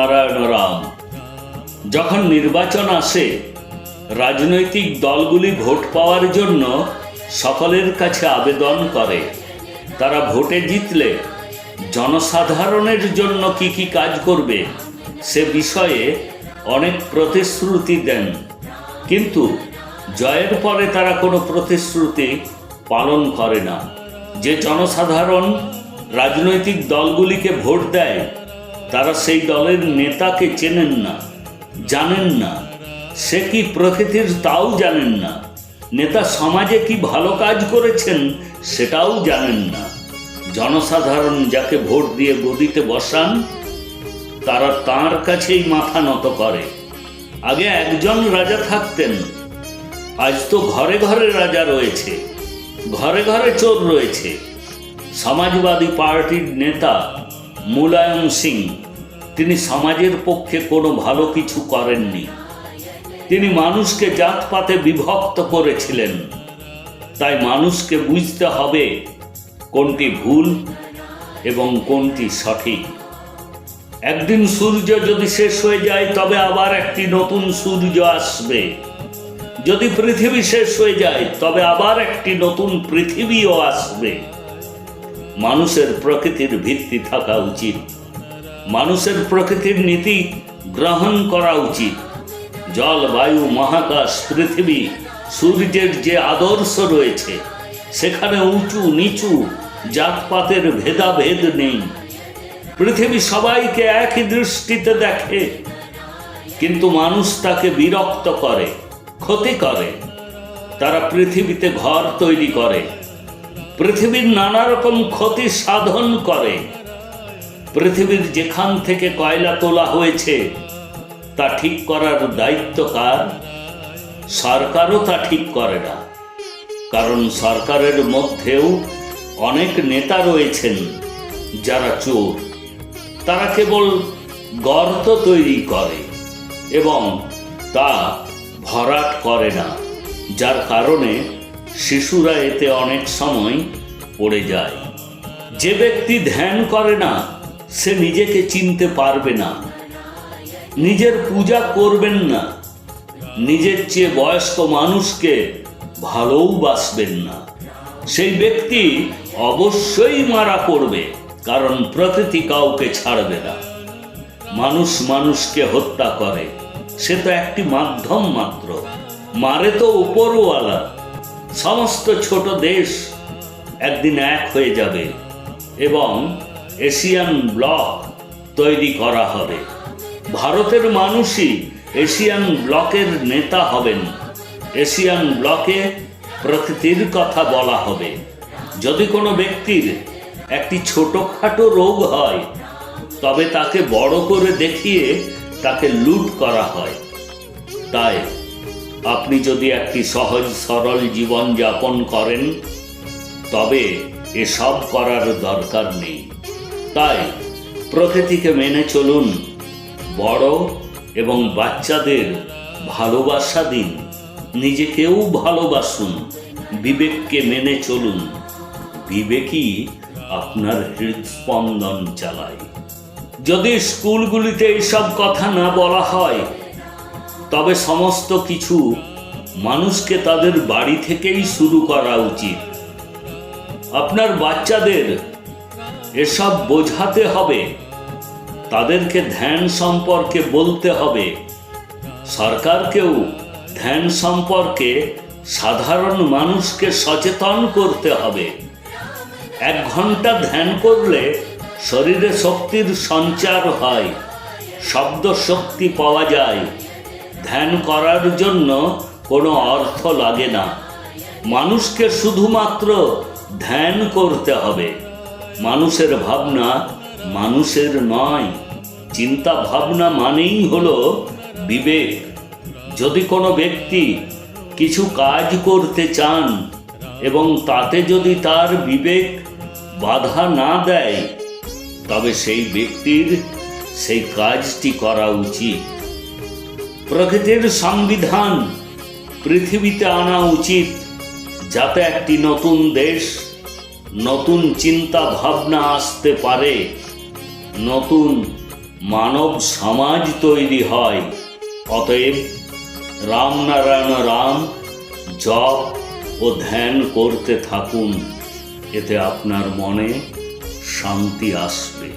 নারায়ণ রাম। যখন নির্বাচন আসে, রাজনৈতিক দলগুলি ভোট পাওয়ার জন্য সকলের কাছে আবেদন করে। তারা ভোটে জিতলে জনসাধারণের জন্য কি কি কাজ করবে সে বিষয়ে অনেক প্রতিশ্রুতি দেন, কিন্তু জয়ের পরে তারা কোনো প্রতিশ্রুতি পালন করে না। যে জনসাধারণ রাজনৈতিক দলগুলিকে ভোট দেয় তারা সেই দলের নেতাকে চেনেন না, জানেন না সে কি প্রকৃতির তাও জানেন না, নেতা সমাজে কি ভালো কাজ করেছেন সেটাও জানেন না। জনসাধারণ যাকে ভোট দিয়ে গদিতে বসান তারা তাঁর কাছেই মাথা নত করে। আগে একজন রাজা থাকতেন, আজ তো ঘরে ঘরে রাজা রয়েছে, ঘরে ঘরে চোর রয়েছে। সমাজবাদী পার্টির নেতা মুলায়ম সিং, তিনি সমাজের পক্ষে কোনো ভালো কিছু করেননি। তিনি মানুষকে জাতপাতে বিভক্ত করেছিলেন। তাই মানুষকে বুঝতে হবে কোনটি ভুল এবং কোনটি সঠিক। একদিন সূর্য যদি শেষ হয়ে যায় তবে আবার একটি নতুন সূর্য আসবে। যদি পৃথিবী শেষ হয়ে যায় তবে আবার একটি নতুন পৃথিবীও আসবে। মানুষের প্রকৃতির ভিত্তি থাকা উচিত, মানুষের প্রকৃতির নীতি গ্রহণ করা উচিত। জল, বায়ু, মহাকাশ, পৃথিবী, সূর্যের যে আদর্শ রয়েছে সেখানে উঁচু নিচু জাতপাতের ভেদাভেদ নেই। পৃথিবী সবাইকে একই দৃষ্টিতে দেখে, কিন্তু মানুষ তাকে বিরক্ত করে, ক্ষতি করে। তারা পৃথিবীতে ঘর তৈরি করে, পৃথিবীর নানা রকম ক্ষতি সাধন করে। পৃথিবীর যেখান থেকে কয়লা তোলা হয়েছে তা ঠিক করার দায়িত্ব কার? সরকারও তা ঠিক করে না, কারণ সরকারের মধ্যেও অনেক নেতা রয়েছেন যারা চোর। তারা কেবল গর্ত তৈরি করে এবং তা ভরাট করে না, যার কারণে শিশুরা এতে অনেক সময় পড়ে যায়। যে ব্যক্তি ধ্যান করে না সে নিজেকে চিনতে পারবে না, নিজের পূজা করবেন না, নিজের চেয়ে বয়স্ক মানুষকে ভালোবাসবেন না। সেই ব্যক্তি অবশ্যই মারা পড়বে, কারণ প্রকৃতি কাউকে ছাড়বে না। মানুষ মানুষকে হত্যা করে, সে তো একটি মাধ্যম মাত্র, মারে তো উপরওয়ালা। সমস্ত ছোট দেশ একদিন এক হয়ে যাবে এবং এশিয়ান ব্লক তৈরি করা হবে। ভারতের মানুষই এশিয়ান ব্লকের নেতা হবেন। এশিয়ান ব্লকে প্রকৃতির কথা বলা হবে। যদি কোনো ব্যক্তির একটি ছোটখাটো রোগ হয় তবে তাকে বড় করে দেখিয়ে তাকে লুট করা হয়। তাই আপনি যদি একটি সহজ সরল জীবন যাপন করেন তবে এসব করার দরকার নেই। তাই প্রকৃতিকে মেনে চলুন, বড় এবং বাচ্চাদের ভালোবাসা দিন, নিজেকেও ভালোবাসুন, বিবেককে মেনে চলুন। বিবেকই আপনার হৃদস্পন্দন চালায়। যদি স্কুলগুলিতে এইসব কথা না বলা হয় তবে সমস্ত কিছু মানুষকে তাদের বাড়ি থেকেই শুরু করা উচিত। আপনার বাচ্চাদের এসব বোঝাতে হবে, তাদেরকে ধ্যান সম্পর্কে বলতে হবে। সরকারকেও ধ্যান সম্পর্কে সাধারণ মানুষকে সচেতন করতে হবে। 1 ঘন্টা ধ্যান করলে শরীরে শক্তির সঞ্চার হয়, শব্দ শক্তি পাওয়া যায়। ধ্যান করার জন্য কোনো অর্থ লাগে না, মানুষকে শুধুমাত্র ধ্যান করতে হবে। মানুষের ভাবনা মানুষের নয়, চিন্তা ভাবনা মানেই হলো বিবেক। যদি কোনো ব্যক্তি কিছু কাজ করতে চান এবং তাতে যদি তার বিবেক বাধা না দেয় তবে সেই ব্যক্তির সেই কাজটি করা উচিত। প্রকৃতির সংবিধান পৃথিবীতে আনা উচিত, যাতে একটি নতুন দেশ, নতুন চিন্তা ভাবনা আসতে পারে, নতুন মানব সমাজ তৈরি হয়। অতএব রামনারায়ণ রাম জপ ও ধ্যান করতে থাকুন, এতে আপনার মনে শান্তি আসবে।